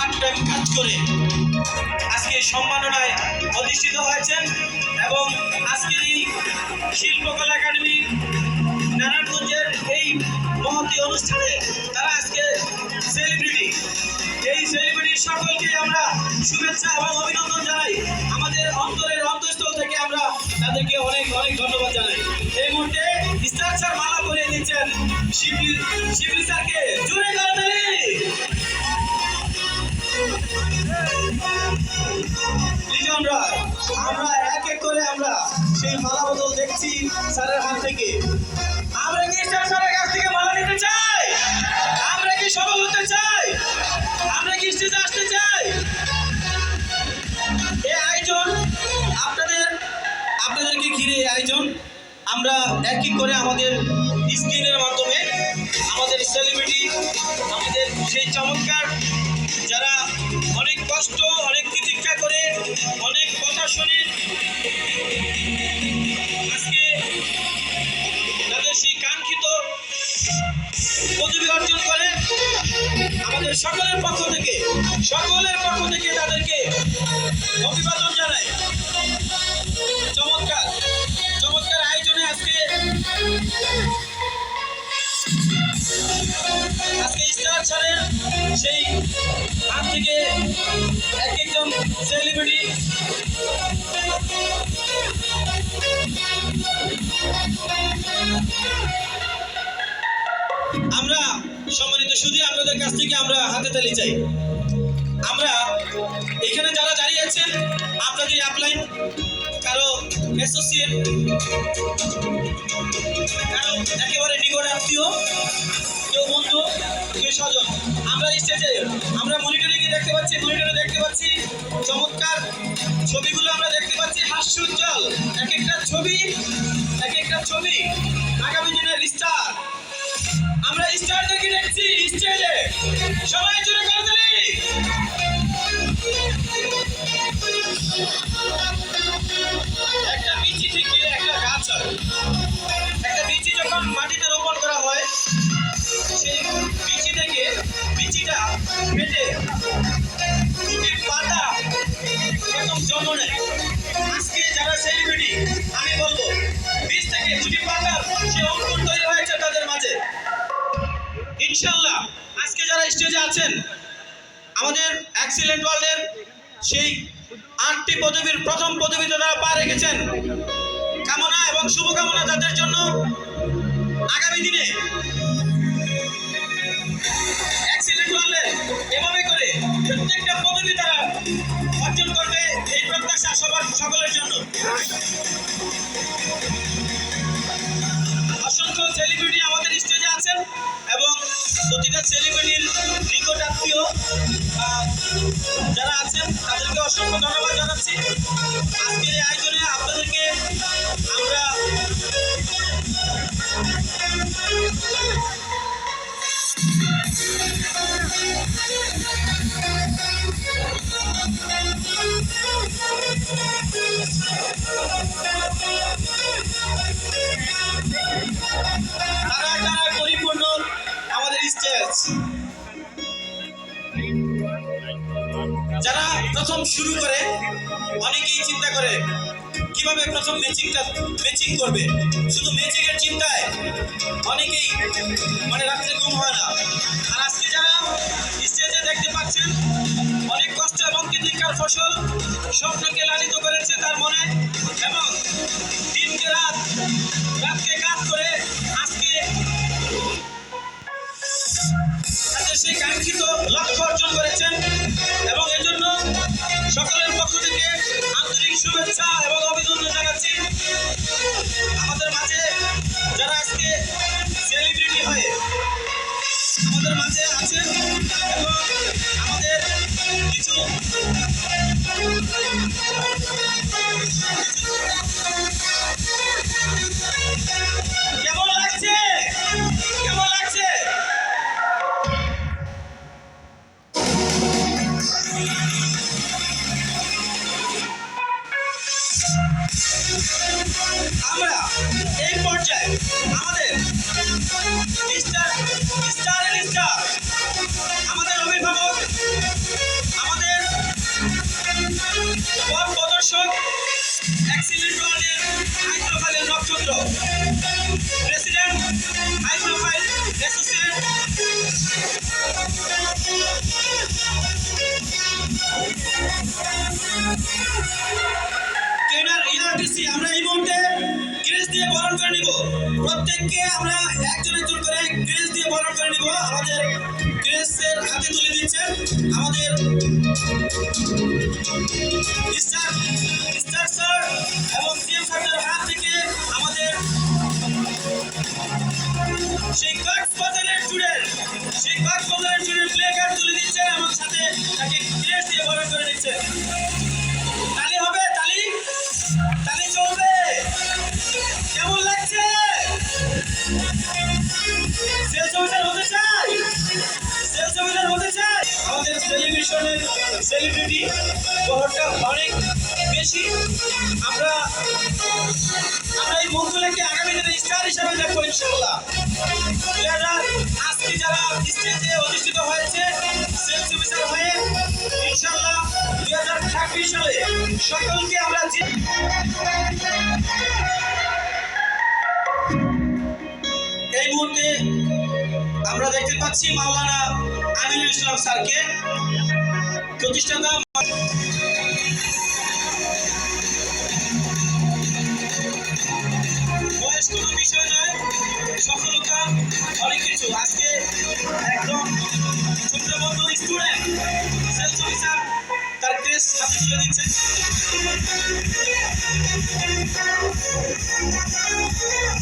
Part time কাজ করে আজকে সম্মাননায় অধিষ্ঠিত হয়েছেন এবং আজকের এই শিল্পকলা একাডেমি নারায়ণগঞ্জের এই মহতী অনুষ্ঠানে তারা আজকে সেলিব্রিটি। এই সেলিব্রিটির সকলকে আমরা শুভেচ্ছা এবং অভিনন্দন জানাই। আমাদের অন্তরের অন্তঃস্থল থেকে আমরা তাদেরকে অনেক অনেক ধন্যবাদ জানাই। এই মুহূর্তে স্টার স্যার মালা পরিয়ে দিচ্ছেন শিবলি স্যারকে। জুড়ে করতালি। লিজন রায়, আমরা এক এক করে আমরা সেই মালা বদল দেখছি স্যারের হাত থেকে। আমরা কি স্টার স্যারের কাছ থেকে মালা নিতে চাই? আমরা কি সফল হতে চাই? আমরা কি স্টেজে আসতে চাই? এই আয়োজন আপনাদেরকে ঘিরে এই আয়োজন আমরা এক এক করে আমাদের স্ক্রিনের মাধ্যমে আমাদের সেলিব্রিটি, আমাদের সেই চমৎকার যারা অনেক কষ্ট, অনেক প্রতীক্ষা করে, অনেক কথা শুনে আজকে তাদের সেই কাঙ্ক্ষিত পদবি অর্জন করে, আমাদের সকলের পক্ষ থেকে তাদেরকে অভিবাদন জানাই। চমৎকার চমৎকার আয়োজনে আজকে স্টার স্যারের সেই হাত থেকে এক একজন সেলিব্রিটি আমরা সম্মানিত শুধু আপনাদের কাছ থেকে আমরা হাতে তালি চাই। আমরা এখানে যারা দাঁড়িয়ে আছেন আপনাদের আপলাইন, কারো অ্যাসোসিয়েট, কারো একেবারে নিকট আত্মীয়, কেউ বন্ধু, কেউ স্বজন, আমরা স্টেজে আমরা মনিটরে দেখতে পাচ্ছি চমৎকার ছবিগুলো আমরা দেখতে পাচ্ছি। হাস্যোজ্জ্বল এক একটা ছবি আগামী দিনের স্টার। আমরা স্টারদেরকে দেখছি স্টেজে, সবাই জুড়ে করে দিলি। একটা বিচি থেকে একটা গাছ হয়, একটা বিচি যখন মাটিতে রোপণ করা হয়, সেই বিচি থেকে বিচিটা কেটে দুটি পাতা প্রথম জন্ম নেয়। আজকে যারা সেলিব্রিটি আমি বলবো বীজ থেকে দুটি পাতার সে অঙ্কুর তৈরি হয়েছে তাদের মাঝে। ইনশাআল্লাহ আজকে যারা স্টেজে আছেন আমাদের এক্সিলেন্ট ওয়ার্ল্ডের সেই 8টি পদবীর প্রথম পদবী তারা পা রেখেছেন। কামনা এবং শুভকামনা তাদের জন্য। আগামী দিনে এক্সিলেন্ট ওয়ার্ল্ডের এভাবে করে প্রত্যেকটা পদবী তারা অর্জন করবে, এই প্রত্যাশা সকলের জন্য। অসংখ্য সেলিব্রিটি আমাদের স্টেজে আছেন এবং প্রতিটা সেলিব্রিটির নিকট আত্মীয় যারা আছেন তাদেরকে অসংখ্য ধন্যবাদ জানাচ্ছি। আজকের এই আয়োজনে আপনাদেরকে আমরা পরিপূর্ণ আমাদের স্টেজ। যারা প্রথম শুরু করে অনেকেই চিন্তা করে কিভাবে প্রথম ম্যাচিং করবে, শুধু ম্যাচিংয়ের চিন্তায় অনেকেই রাত্রে ঘুম হয় না। আর আজকে যারা স্টেজে দেখতে পাচ্ছেন অনেক কষ্ট এবং প্রতীক্ষার ফসল স্বপ্নকে লালিত করেছে তার মনে, এবং দিনকে রাতকে কাজ করে আজকে তাদের সেই কাঙ্ক্ষিত লক্ষ্য অর্জন করেছেন। এবং এজন্য সকলের পক্ষ থেকে আন্তরিক শুভেচ্ছা এবং অভিনন্দন জানাচ্ছি। আমাদের মাঝে যারা আজকে সেলিব্রিটি হয়ে আমাদের মাঝে আছেন এবং আমাদের কিছু করে নিব। প্রত্যেককে আমরা একজন একজন করে ক্রেস দিয়ে বরণ করে নিব। আমাদের ক্রেসের হাতে তুলে দিচ্ছেন আমাদের স্টার স্টার স্যার এবং সিএম স্যারের হাত থেকে আমাদের সেই কক্সবাজারের স্টুডেন্ট প্লে কার্ড তুলে দিচ্ছেন এবং সাথে তাকে ক্রেস দিয়ে বরণ করে নিচ্ছেন। তালি হবে, তালি তালি চলবে। কেমন লাগছে? সেলস অফিসার হতে চাই, সেলস অফিসার হতে চাই। আমাদের সেলিব্রেশনের সেলিব্রিটি বহরটা অনেক বেশি। আমরা এই মুখগুলোকে আগামী দিনে স্টার হিসেবে দেখবো ইনশাআল্লাহ। আজকে যারা স্টেজে অধিষ্ঠিত হয়েছে সেলস অফিসার হয়ে ইনশাআল্লাহ 2026 সালে সকলকে আমরা এই মুহূর্তে আমরা দেখতে পাচ্ছি মাওলানা আমিনুল ইসলাম স্যারকে, প্রতিষ্ঠাতা। বয়স কোনো বিষয় নয়, সফলতা অনেক কিছু। আজকে একদম ছোট্ট বন্ধু স্টুডেন্ট সেলস অফিসার তার ক্রেস হাতে তুলে দিচ্ছে।